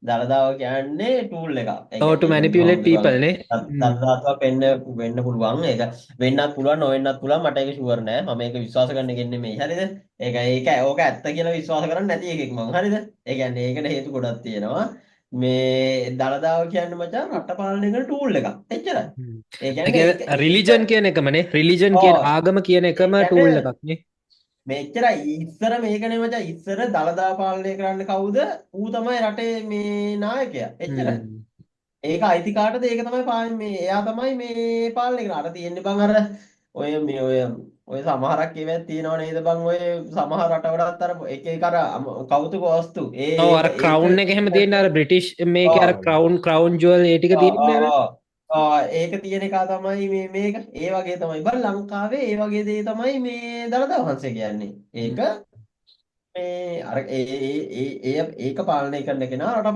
දළදාව කියන්නේ ටූල් එකක්. ඒ Oh, to කියන්නේ manipulate people නේ. දළදාවක් වෙන්න පුළුවන්. ඒක වෙන්නත් පුළුවන්, නොවෙන්නත් පුළුවන්. මට ඒක ෂුවර් නෑ. මම ඒක විශ්වාස කරන්න ගෙන්නේ මේ. හරිද? ඕක ඇත්ත කියලා විශ්වාස කරන්නේ නැති එකෙක් මං. හරිද? ඒ කියන්නේ ඒකට හේතු ගොඩක් තියෙනවා. මේ දළදාව කියන්නේ මචං රට පාලනය කරන ටූල් එකක්. එච්චරයි. ඒ ඒ කියන්නේ කියන්නේ රිලිජන් කියන එකමනේ. රිලිජන් කියන ආගම කියන ඒ එකම ටූල් කියන්නේ එකක් නේ. මෙච්චරයි ඉස්සර මේකනේ මචං ඉස්සර දළදා පාලනය කරන්න කවුද? ඌ තමයි රටේ මේ නායකයා. එච්චරයි. හ්ම්. ඒක අයිති කාටද? ඒක තමයි මේ එයා තමයි මේ පාලනය කරන්නේ. අර තියෙන්නේ බං අර ඔය මේ ඔය සමහරක් ඒවාත් තියෙනව නේද බං ඔය සමහර රටවලත් අර එක එක අර කෞතුක වස්තු. ඔව් අර ඒක ක්‍රවුන් එක හැම තියෙන අර බ්‍රිටිෂ් මේකේ අර ක්‍රවුන් ජුවල් ඒ ටික තියෙන්නේ අර. ඒක තියෙන එක තමයි මේක. ඒ වගේ තමයි. බං ලංකාවේ ඒ වගේ දේ තමයි මේ දළදා වහන්සේ කියන්නේ. ඒක හ්ම්. මේ අර ඒක පාලනය කරන කෙනා රට